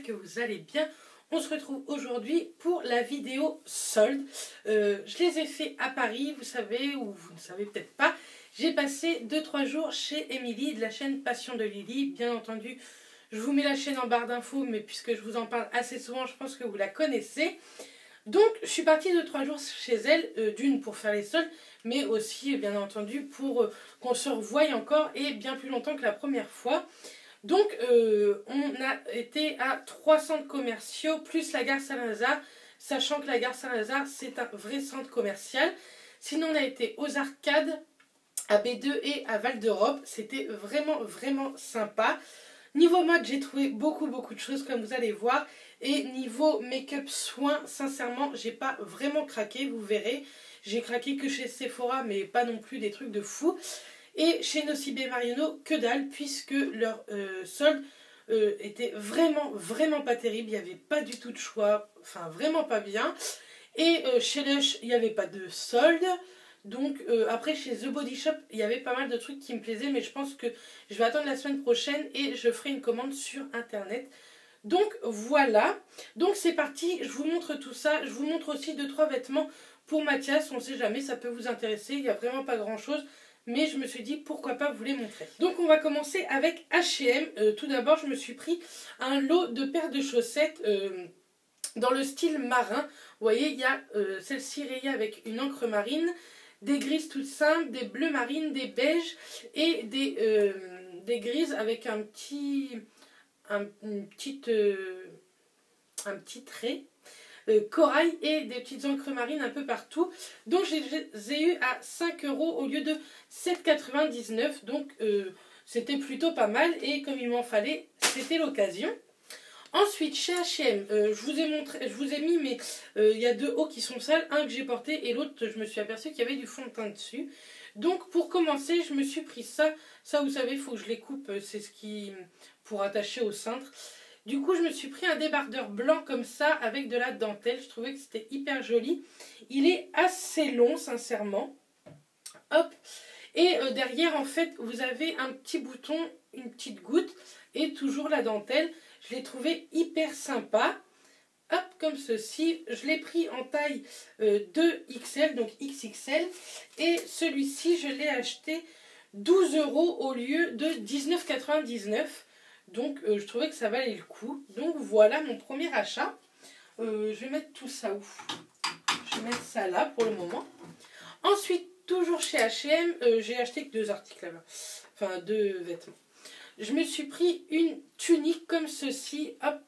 j'espère que vous allez bien. On se retrouve aujourd'hui pour la vidéo solde. Je les ai fait à Paris, vous savez, ou vous ne savez peut-être pas. J'ai passé 2-3 jours chez Émilie de la chaîne Passion de Lily. Bien entendu, je vous mets la chaîne en barre d'infos, mais puisque je vous en parle assez souvent, je pense que vous la connaissez. Donc, je suis partie 2-3 jours chez elle, d'une pour faire les soldes, mais aussi, bien entendu, pour qu'on se revoie encore et bien plus longtemps que la première fois. Donc, on a été à 3 centres commerciaux, plus la gare Saint-Lazare, sachant que la gare Saint-Lazare, c'est un vrai centre commercial. Sinon, on a été aux Arcades, à B2 et à Val d'Europe. C'était vraiment sympa. Niveau mode, j'ai trouvé beaucoup de choses, comme vous allez voir. Et niveau make-up soins, sincèrement, j'ai pas vraiment craqué, vous verrez. J'ai craqué que chez Sephora, mais pas non plus des trucs de fou. Et chez Nocibé Marionneau, que dalle, puisque leur solde était vraiment pas terrible. Il n'y avait pas du tout de choix, enfin vraiment pas bien. Et chez Lush, il n'y avait pas de solde. Donc après chez The Body Shop, il y avait pas mal de trucs qui me plaisaient, mais je pense que je vais attendre la semaine prochaine et je ferai une commande sur internet. Donc voilà, donc c'est parti, je vous montre tout ça, je vous montre aussi 2-3 vêtements pour Mathias, on ne sait jamais, ça peut vous intéresser, il n'y a vraiment pas grand chose, mais je me suis dit pourquoi pas vous les montrer. Donc on va commencer avec H&M. Tout d'abord je me suis pris un lot de paires de chaussettes dans le style marin. Vous voyez, il y a celle-ci rayée avec une encre marine, des grises toutes simples, des bleus marines, des beiges et des grises avec un petit trait corail et des petites encres marines un peu partout. Donc je les ai eu à 5 € au lieu de 7,99 €. Donc c'était plutôt pas mal et comme il m'en fallait, c'était l'occasion. Ensuite, chez H&M, je vous ai mis, mais il y a 2 hauts qui sont sales, un que j'ai porté et l'autre, je me suis aperçue qu'il y avait du fond de teint dessus. Donc, pour commencer, je me suis pris ça. Ça, vous savez, il faut que je les coupe, c'est ce qui pour attacher au cintre. Du coup, je me suis pris un débardeur blanc comme ça, avec de la dentelle. Je trouvais que c'était hyper joli. Il est assez long, sincèrement. Hop. Et derrière, en fait, vous avez un petit bouton, une petite goutte et toujours la dentelle. Je l'ai trouvé hyper sympa. Hop, comme ceci. Je l'ai pris en taille 2XL, donc XXL. Et celui-ci, je l'ai acheté 12 € au lieu de 19,99 €. Donc, je trouvais que ça valait le coup. Donc, voilà mon premier achat. Je vais mettre tout ça où? Je vais mettre ça là pour le moment. Ensuite, toujours chez H&M, j'ai acheté que 2 articles là-bas. Enfin, 2 vêtements. Je me suis pris une tunique comme ceci, hop,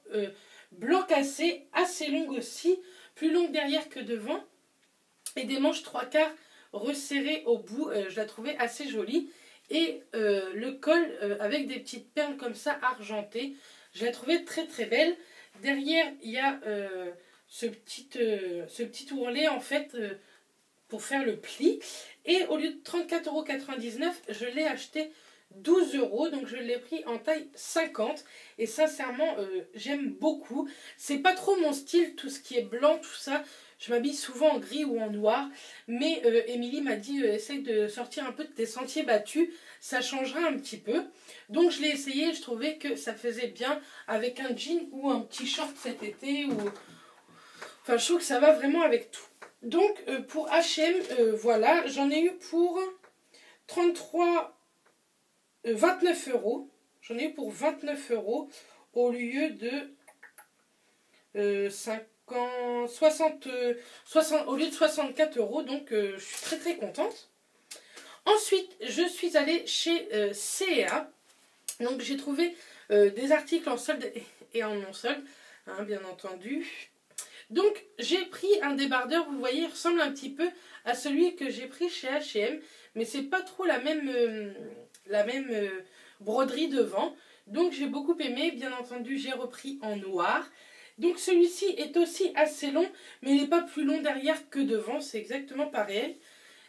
blanc cassé, assez longue aussi, plus longue derrière que devant, et des manches 3/4 resserrées au bout, je la trouvais assez jolie, et le col avec des petites perles comme ça argentées, je la trouvais très belle. Derrière, il y a ce petit ourlet en fait pour faire le pli, et au lieu de 34,99 €, je l'ai acheté 12 €, donc je l'ai pris en taille 50 et sincèrement j'aime beaucoup. C'est pas trop mon style, tout ce qui est blanc, tout ça. Je m'habille souvent en gris ou en noir, mais Émilie m'a dit essaye de sortir un peu de tes sentiers battus, ça changera un petit peu. Donc je l'ai essayé, je trouvais que ça faisait bien avec un jean ou un petit short cet été, ou enfin je trouve que ça va vraiment avec tout. Donc pour H&M, voilà, j'en ai eu pour 29 €. J'en ai eu pour 29 € au lieu de 64 €. Donc je suis très contente. Ensuite, je suis allée chez C&A. Donc j'ai trouvé des articles en solde et en non solde, hein, bien entendu. Donc j'ai pris un débardeur, vous voyez, il ressemble un petit peu à celui que j'ai pris chez H&M, mais c'est pas trop la même broderie devant. Donc j'ai beaucoup aimé, bien entendu j'ai repris en noir. Donc celui-ci est aussi assez long, mais il n'est pas plus long derrière que devant, c'est exactement pareil.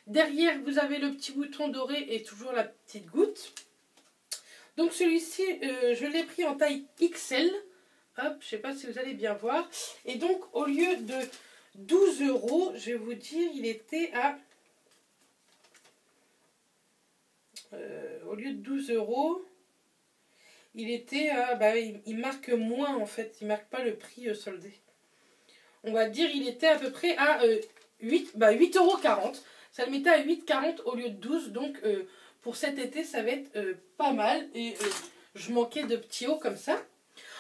Derrière vous avez le petit bouton doré et toujours la petite goutte. Donc celui-ci je l'ai pris en taille XL. Hop, je ne sais pas si vous allez bien voir. Et donc, au lieu de 12 €, je vais vous dire, il était à... au lieu de 12 €, il était, il marque moins en fait, il marque pas le prix soldé. On va dire il était à peu près à 8,40 €. Ça le mettait à 8,40 € au lieu de 12. Donc pour cet été, ça va être pas mal. Et je manquais de petits hauts comme ça.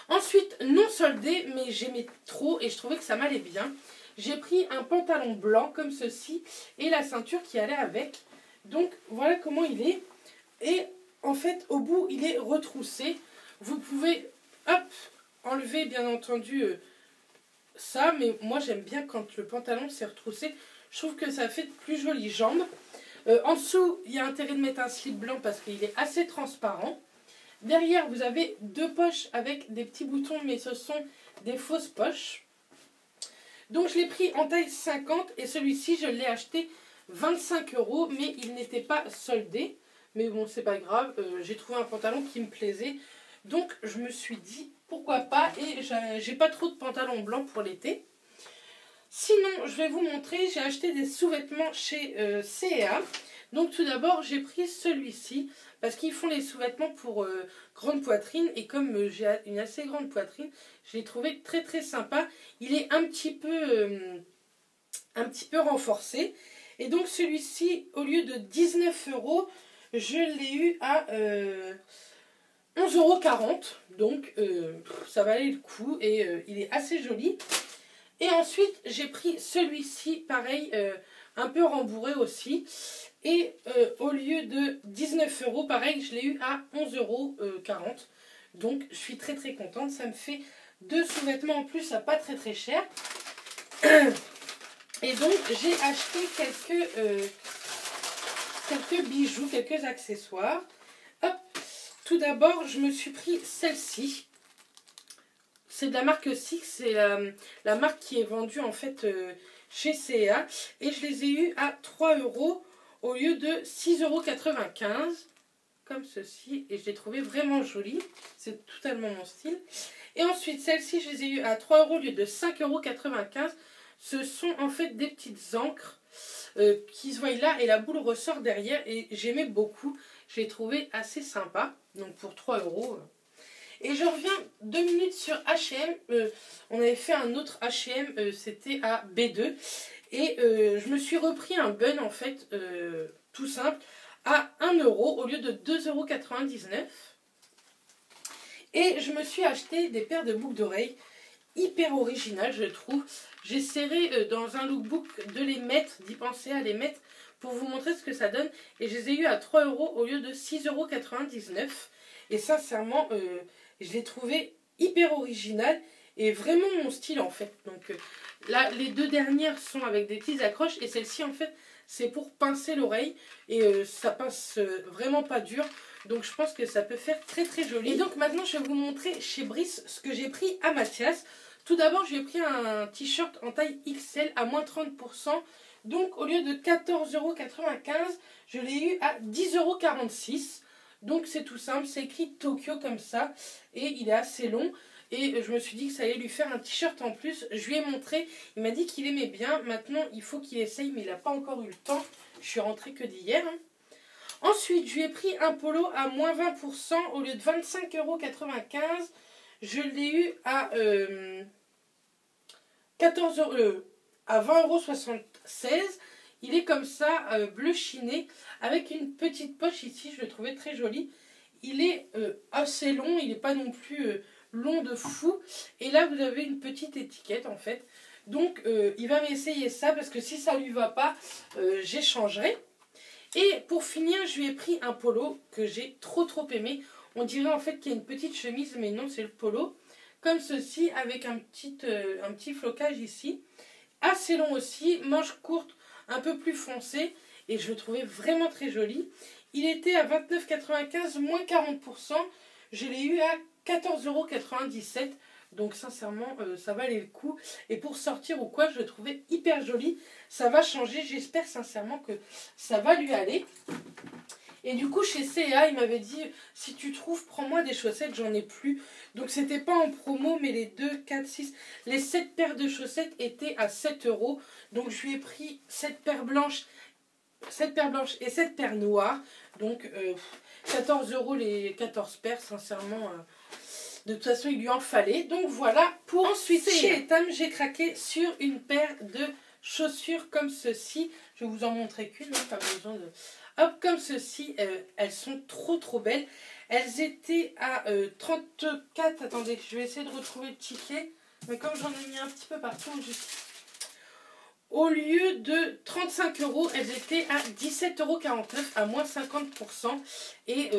Ensuite, non soldé, mais j'aimais trop et je trouvais que ça m'allait bien. J'ai pris un pantalon blanc comme ceci et la ceinture qui allait avec. Donc voilà comment il est. Et en fait, au bout, il est retroussé. Vous pouvez, hop, enlever bien entendu ça. Mais moi, j'aime bien quand le pantalon s'est retroussé. Je trouve que ça fait de plus jolies jambes. En dessous, il y a intérêt de mettre un slip blanc parce qu'il est assez transparent. Derrière, vous avez deux poches avec des petits boutons, mais ce sont des fausses poches. Donc, je l'ai pris en taille 50 et celui-ci, je l'ai acheté 25 €, mais il n'était pas soldé. Mais bon, c'est pas grave, j'ai trouvé un pantalon qui me plaisait. Donc, je me suis dit, pourquoi pas, et j'ai pas trop de pantalons blancs pour l'été. Sinon, je vais vous montrer, j'ai acheté des sous-vêtements chez C&A. Donc tout d'abord, j'ai pris celui-ci parce qu'ils font les sous-vêtements pour grande poitrine. Et comme j'ai une assez grande poitrine, je l'ai trouvé très très sympa. Il est un petit peu renforcé. Et donc celui-ci, au lieu de 19 €, je l'ai eu à 11,40 €. Donc ça valait le coup et il est assez joli. Et ensuite, j'ai pris celui-ci, pareil, un peu rembourré aussi. Et au lieu de 19 €, pareil, je l'ai eu à 11,40 €. Donc, je suis très très contente. Ça me fait deux sous-vêtements en plus à pas très très cher. Et donc, j'ai acheté quelques bijoux, quelques accessoires. Hop. Tout d'abord, je me suis pris celle-ci. C'est de la marque Six, c'est la marque qui est vendue en fait chez C&A. Et je les ai eus à 3 € au lieu de 6,95 €. Comme ceci. Et je l'ai trouvé vraiment jolie. C'est totalement mon style. Et ensuite, celle-ci, je les ai eues à 3 € au lieu de 5,95 €. Ce sont en fait des petites encres qui se voient là. Et la boule ressort derrière. Et j'aimais beaucoup. Je l'ai trouvé assez sympa. Donc pour 3 €. Et je reviens 2 minutes sur H&M. On avait fait un autre H&M, c'était à B2. Et je me suis repris un bun en fait, tout simple, à 1 € au lieu de 2,99 €. Et je me suis acheté des paires de boucles d'oreilles hyper originales, je trouve. J'essaierai dans un lookbook de les mettre, d'y penser à les mettre pour vous montrer ce que ça donne. Et je les ai eu à 3 € au lieu de 6,99 €. Et sincèrement, je l'ai trouvé hyper original et vraiment mon style en fait. Donc là, les deux dernières sont avec des petites accroches et celle-ci en fait, c'est pour pincer l'oreille et ça pince vraiment pas dur. Donc je pense que ça peut faire très très joli. Et donc maintenant, je vais vous montrer chez Brice ce que j'ai pris à Mathias. Tout d'abord, j'ai pris un t-shirt en taille XL à moins 30%. Donc au lieu de 14,95 €, je l'ai eu à 10,46 €. Donc c'est tout simple, c'est écrit Tokyo comme ça et il est assez long et je me suis dit que ça allait lui faire un t-shirt en plus. Je lui ai montré, il m'a dit qu'il aimait bien, maintenant il faut qu'il essaye mais il n'a pas encore eu le temps, je suis rentrée que d'hier. Ensuite je lui ai pris un polo à moins 20% au lieu de 25,95 €, je l'ai eu à 20,76 €. Il est comme ça, bleu chiné, avec une petite poche ici, je le trouvais très joli. Il est assez long, il n'est pas non plus long de fou. Et là, vous avez une petite étiquette en fait. Donc, il va m'essayer ça, parce que si ça ne lui va pas, j'échangerai. Et pour finir, je lui ai pris un polo que j'ai trop aimé. On dirait en fait qu'il y a une petite chemise, mais non, c'est le polo. Comme ceci, avec un petit flocage ici. Assez long aussi, manche courte, un peu plus foncé et je le trouvais vraiment très joli. Il était à 29,95 moins 40%. Je l'ai eu à 14,97 €. Donc sincèrement, ça valait le coup. Et pour sortir ou quoi, je le trouvais hyper joli. Ça va changer. J'espère sincèrement que ça va lui aller. Et du coup, chez C&A, il m'avait dit, si tu trouves, prends-moi des chaussettes, j'en ai plus. Donc, c'était pas en promo, mais les 2, 4, 6, les 7 paires de chaussettes étaient à 7 €. Donc, je lui ai pris 7 paires blanches et 7 paires noires. Donc, 14 € les 14 paires, sincèrement. De toute façon, il lui en fallait. Donc voilà, pour ensuite chez Etam, j'ai craqué sur une paire de chaussures comme ceci. Je vais vous en montrer qu'une, pas besoin de... Hop, comme ceci, elles sont trop belles. Elles étaient à 34, attendez, je vais essayer de retrouver le ticket. Mais comme j'en ai mis un petit peu partout, au lieu de 35 €, elles étaient à 17,49 €, à moins 50%. Et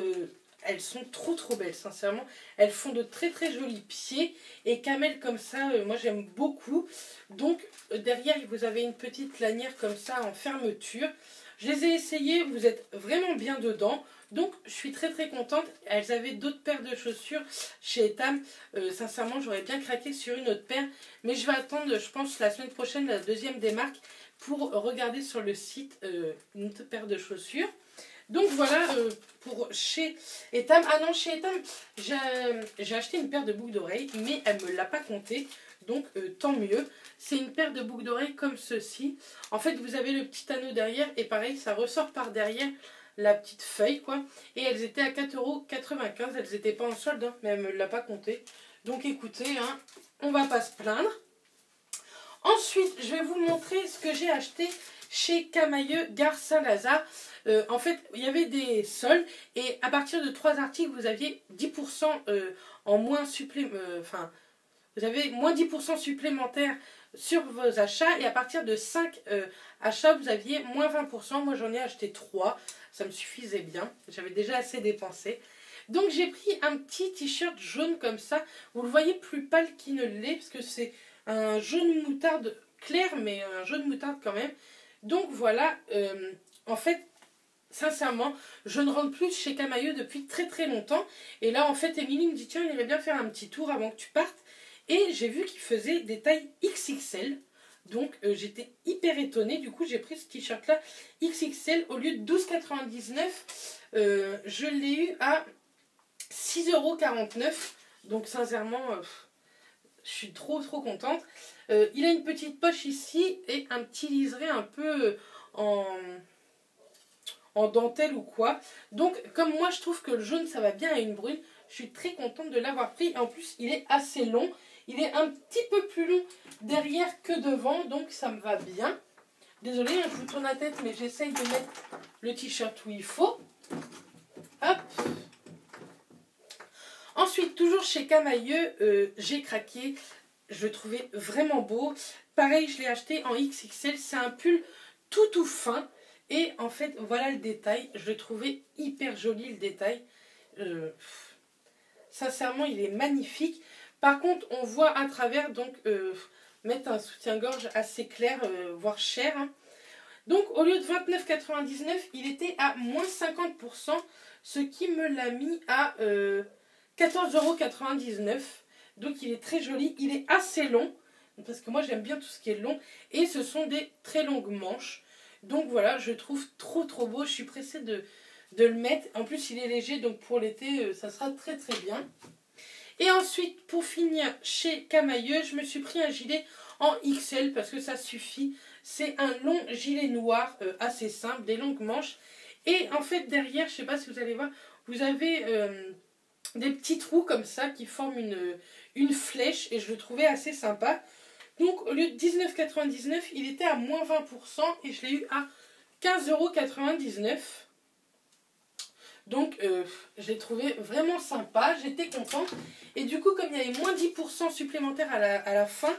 elles sont trop belles, sincèrement. Elles font de très jolis pieds. Et camel comme ça, moi j'aime beaucoup. Donc derrière, vous avez une petite lanière comme ça en fermeture. Je les ai essayées, vous êtes vraiment bien dedans. Donc je suis très contente. Elles avaient d'autres paires de chaussures chez Etam. Sincèrement, j'aurais bien craqué sur une autre paire. Mais je vais attendre, je pense, la semaine prochaine, la deuxième des marques, pour regarder sur le site une autre paire de chaussures. Donc voilà pour chez Etam. Ah non, chez Etam, j'ai acheté une paire de boucles d'oreilles, mais elle ne me l'a pas compté. Donc tant mieux. C'est une paire de boucles d'oreilles comme ceci. En fait, vous avez le petit anneau derrière et pareil, ça ressort par derrière la petite feuille, quoi. Et elles étaient à 4,95 €. Elles n'étaient pas en solde, hein, mais elle ne me l'a pas compté. Donc écoutez, hein, on va pas se plaindre. Ensuite, je vais vous montrer ce que j'ai acheté chez Camailleux, gare Saint-Lazare. En fait, il y avait des soldes et à partir de 3 articles, vous aviez 10% en moins supplémentaire. Vous avez moins 10% supplémentaire sur vos achats. Et à partir de 5 achats, vous aviez moins 20%. Moi, j'en ai acheté 3. Ça me suffisait bien. J'avais déjà assez dépensé. Donc, j'ai pris un petit t-shirt jaune comme ça. Vous le voyez plus pâle qu'il ne l'est. Parce que c'est un jaune moutarde clair, mais un jaune moutarde quand même. Donc, voilà. En fait... Sincèrement, je ne rentre plus chez Camailleux depuis très longtemps. Et là, en fait, Émilie me dit, tiens, on irait bien faire un petit tour avant que tu partes. Et j'ai vu qu'il faisait des tailles XXL. Donc, j'étais hyper étonnée. Du coup, j'ai pris ce t-shirt-là XXL. Au lieu de 12,99 €, je l'ai eu à 6,49 €. Donc, sincèrement, je suis trop contente. Il a une petite poche ici et un petit liseré un peu en dentelle ou quoi. Donc, comme moi, je trouve que le jaune, ça va bien à une brune. Je suis très contente de l'avoir pris. En plus, il est assez long. Il est un petit peu plus long derrière que devant. Donc, ça me va bien. Désolée, je vous tourne la tête, mais j'essaye de mettre le t-shirt où il faut. Hop. Ensuite, toujours chez Camailleux, j'ai craqué. Je le trouvais vraiment beau. Pareil, je l'ai acheté en XXL. C'est un pull tout fin. Et en fait, voilà le détail. Je le trouvais hyper joli, le détail. Sincèrement, il est magnifique. Par contre, on voit à travers, donc, mettre un soutien-gorge assez clair, voire cher. Hein. Donc, au lieu de 29,99 €, il était à moins 50%, ce qui me l'a mis à 14,99 €. Donc, il est très joli. Il est assez long, parce que moi, j'aime bien tout ce qui est long. Et ce sont des très longues manches. Donc voilà, je le trouve trop beau. Je suis pressée de le mettre. En plus, il est léger, donc pour l'été, ça sera très bien. Et ensuite, pour finir, chez Camailleux, je me suis pris un gilet en XL parce que ça suffit. C'est un long gilet noir, assez simple, des longues manches. Et en fait, derrière, je ne sais pas si vous allez voir, vous avez des petits trous comme ça qui forment une flèche. Et je le trouvais assez sympa. Donc, au lieu de 19,99 €, il était à moins 20% et je l'ai eu à 15,99 €. Donc, je l'ai trouvé vraiment sympa. J'étais contente. Et du coup, comme il y avait moins 10% supplémentaire à la fin,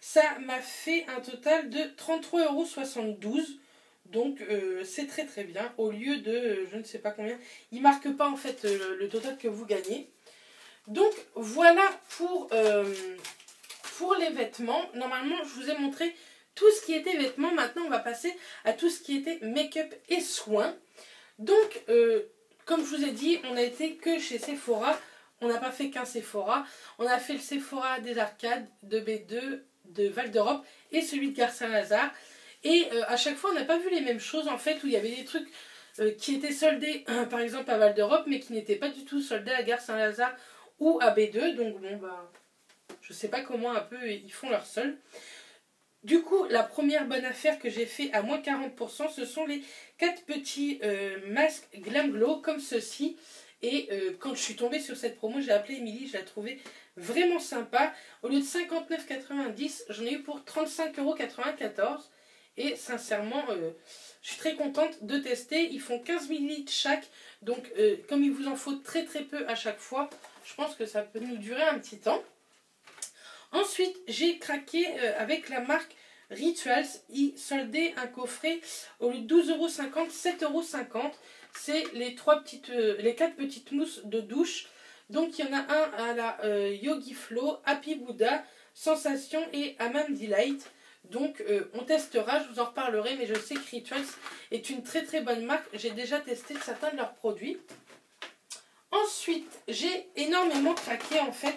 ça m'a fait un total de 33,72 €. Donc, c'est très bien. Au lieu de, je ne sais pas combien, il ne marque pas en fait le total que vous gagnez. Donc, voilà pour les vêtements. Normalement, je vous ai montré tout ce qui était vêtements. Maintenant, on va passer à tout ce qui était make-up et soins. Donc, comme je vous ai dit, on n'a été que chez Sephora. On n'a pas fait qu'un Sephora. On a fait le Sephora des Arcades, de B2, de Val d'Europe et celui de Gare Saint-Lazare. Et à chaque fois, on n'a pas vu les mêmes choses en fait, où il y avait des trucs qui étaient soldés, par exemple à Val d'Europe, mais qui n'étaient pas du tout soldés à Gare Saint-Lazare ou à B2. Donc bon, bah... je sais pas comment un peu ils font leur solde. Du coup, la première bonne affaire que j'ai fait à moins 40%, ce sont les 4 petits masques Glam Glow comme ceci. Et quand je suis tombée sur cette promo, j'ai appelé Émilie, je la trouvais vraiment sympa. Au lieu de 59,90, j'en ai eu pour 35,94 €. Et sincèrement, je suis très contente de tester. Ils font 15 ml chaque. Donc, comme il vous en faut très très peu à chaque fois, je pense que ça peut nous durer un petit temps. Ensuite, j'ai craqué avec la marque Rituals. Ils soldaient un coffret au lieu de 12,50 €, 7,50 €. C'est les 4 petites mousses de douche. Donc, il y en a un à la Yogi Flow, Happy Buddha, Sensation et Hammam Delight. Donc, on testera, je vous en reparlerai, mais je sais que Rituals est une très très bonne marque. J'ai déjà testé certains de leurs produits. Ensuite, j'ai énormément craqué en fait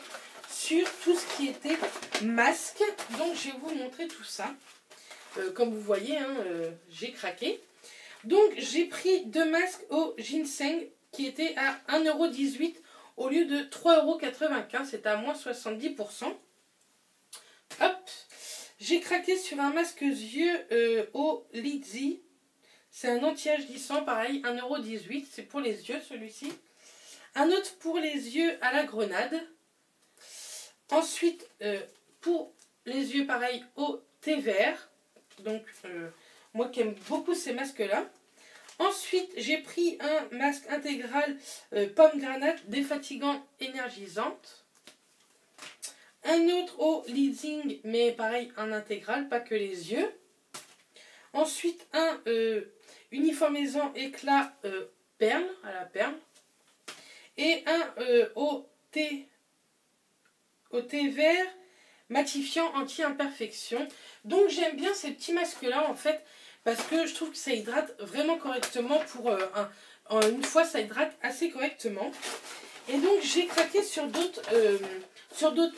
sur tout ce qui était masque. Donc, je vais vous montrer tout ça. Comme vous voyez, hein, j'ai craqué. Donc, j'ai pris 2 masques au ginseng qui étaient à 1,18 € au lieu de 3,95 €. C'est à moins 70%. Hop. J'ai craqué sur un masque yeux au Lizzy. C'est un anti-âge lissant, pareil, 1,18 €. C'est pour les yeux, celui-ci. Un autre pour les yeux à la grenade. Ensuite, pour les yeux, pareil, au thé vert. Donc, moi qui aime beaucoup ces masques-là. Ensuite, j'ai pris un masque intégral pomme granate défatigant énergisante. Un autre au leasing, mais pareil, un intégral, pas que les yeux. Ensuite, un uniformisant éclat perle, à la perle. Et un au thé vert matifiant anti-imperfection. Donc j'aime bien ces petits masques là en fait parce que je trouve que ça hydrate vraiment correctement. Pour une fois, ça hydrate assez correctement. Et donc j'ai craqué sur d'autres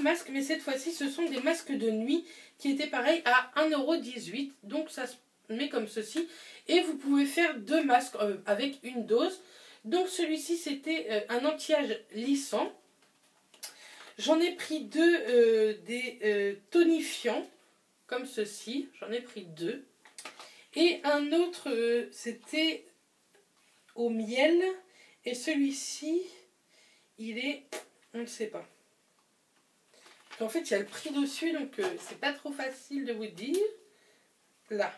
masques, mais cette fois-ci ce sont des masques de nuit qui étaient pareils à 1,18 €. Donc ça se met comme ceci et vous pouvez faire 2 masques avec une dose. Donc celui-ci c'était un anti-âge lissant. J'en ai pris 2 des tonifiants comme ceci. J'en ai pris 2. Et un autre c'était au miel. Et celui-ci il est, on ne sait pas. En fait il y a le prix dessus donc c'est pas trop facile de vous dire. Là.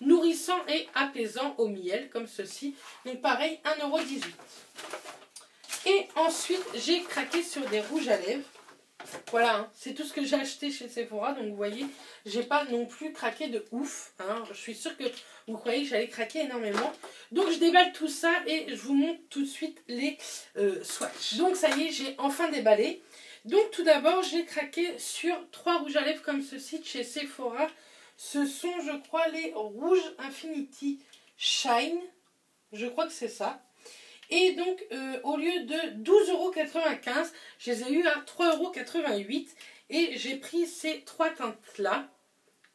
Nourrissant et apaisant au miel, comme ceci. Donc pareil, 1,18 €. Et ensuite, j'ai craqué sur des rouges à lèvres. Voilà, hein, c'est tout ce que j'ai acheté chez Sephora. Donc vous voyez, j'ai pas non plus craqué de ouf. Hein. Je suis sûre que vous croyez que j'allais craquer énormément. Donc je déballe tout ça et je vous montre tout de suite les swatchs. Donc ça y est, j'ai enfin déballé. Donc tout d'abord, j'ai craqué sur 3 rouges à lèvres comme ceci de chez Sephora. Ce sont, je crois, les Rouge Infinity Shine. Je crois que c'est ça. Et donc, au lieu de 12,95 €, je les ai eu à 3,88 €. Et j'ai pris ces 3 teintes-là,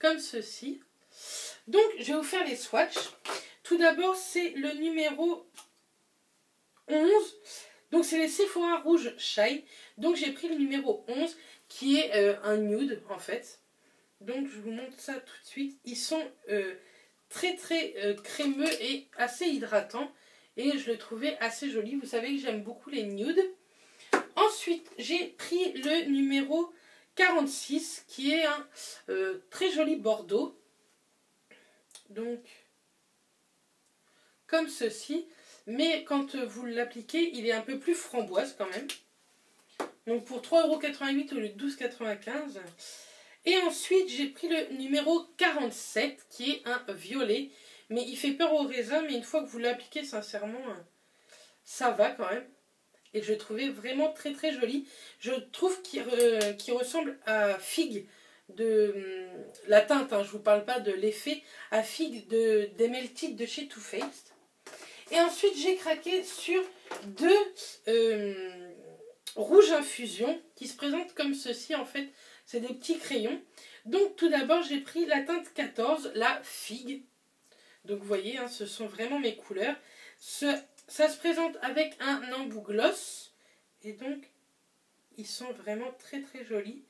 comme ceci. Donc, je vais vous faire les swatchs. Tout d'abord, c'est le numéro 11. Donc, c'est les Sephora Rouge Shine. Donc, j'ai pris le numéro 11, qui est un nude, en fait. Donc je vous montre ça tout de suite. Ils sont très très crémeux et assez hydratants. Et je le trouvais assez joli. Vous savez que j'aime beaucoup les nudes. Ensuite, j'ai pris le numéro 46 qui est un très joli bordeaux. Donc, comme ceci. Mais quand vous l'appliquez, il est un peu plus framboise quand même. Donc pour 3,88 € au lieu de 12,95 €. Et ensuite, j'ai pris le numéro 47, qui est un violet. Mais il fait peur au raisin, mais une fois que vous l'appliquez, sincèrement, ça va quand même. Et je le trouvais vraiment très très joli. Je trouve qu'il ressemble à figue de la teinte, hein, je ne vous parle pas de l'effet, à figue des Melted de chez Too Faced. Et ensuite, j'ai craqué sur 2 rouges infusion qui se présentent comme ceci en fait. C'est des petits crayons. Donc tout d'abord, j'ai pris la teinte 14, la figue. Donc vous voyez, hein, ce sont vraiment mes couleurs. Ça se présente avec un embout gloss. Et donc, ils sont vraiment très très jolis.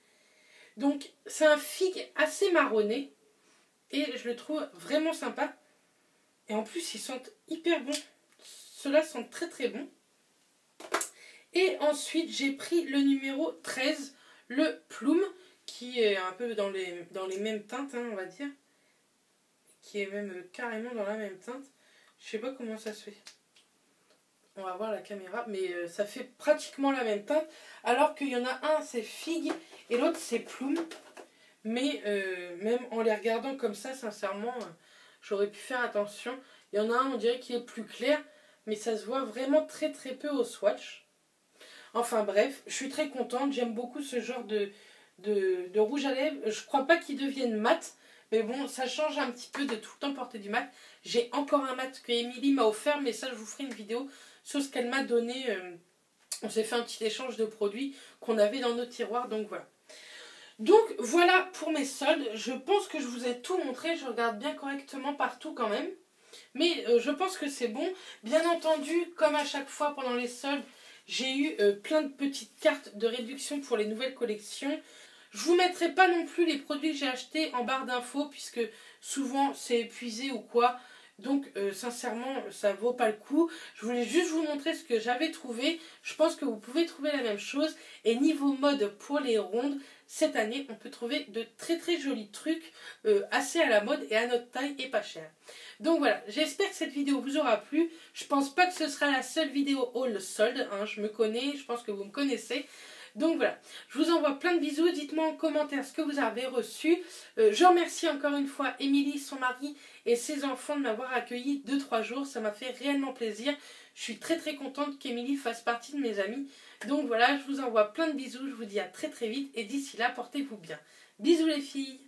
Donc c'est un figue assez marronné. et je le trouve vraiment sympa. Et en plus, ils sentent hyper bon. Ceux-là sentent très très bon. Et ensuite, j'ai pris le numéro 13, le Plume, qui est un peu dans les mêmes teintes, hein, on va dire. Qui est même carrément dans la même teinte. Je sais pas comment ça se fait. On va voir la caméra, mais ça fait pratiquement la même teinte. Alors qu'il y en a un, c'est Figue, et l'autre, c'est Plume. Mais même en les regardant comme ça, sincèrement, j'aurais pu faire attention. Il y en a un, on dirait qu'il est plus clair, mais ça se voit vraiment très très peu au swatch. Enfin bref, je suis très contente. J'aime beaucoup ce genre de rouge à lèvres. Je crois pas qu'ils deviennent mat, mais bon, ça change un petit peu de tout le temps porter du mat. J'ai encore un mat que Émilie m'a offert, mais ça je vous ferai une vidéo sur ce qu'elle m'a donné. On s'est fait un petit échange de produits qu'on avait dans nos tiroirs, donc voilà. Donc voilà pour mes soldes. Je pense que je vous ai tout montré. Je regarde bien correctement partout quand même. Mais je pense que c'est bon. Bien entendu, comme à chaque fois pendant les soldes, j'ai eu plein de petites cartes de réduction pour les nouvelles collections. Je ne vous mettrai pas non plus les produits que j'ai achetés en barre d'infos, puisque souvent c'est épuisé ou quoi. Donc sincèrement, ça vaut pas le coup. Je voulais juste vous montrer ce que j'avais trouvé. Je pense que vous pouvez trouver la même chose. Et niveau mode pour les rondes, cette année, on peut trouver de très très jolis trucs assez à la mode et à notre taille et pas cher. Donc voilà, j'espère que cette vidéo vous aura plu. Je pense pas que ce sera la seule vidéo haul solde, hein, je me connais, je pense que vous me connaissez. Donc voilà, je vous envoie plein de bisous. Dites-moi en commentaire ce que vous avez reçu. Je remercie encore une fois Émilie, son mari et ses enfants de m'avoir accueilli 2-3 jours. Ça m'a fait réellement plaisir. Je suis très très contente qu'Émilie fasse partie de mes amis. Donc voilà, je vous envoie plein de bisous. Je vous dis à très très vite et d'ici là, portez-vous bien. Bisous les filles!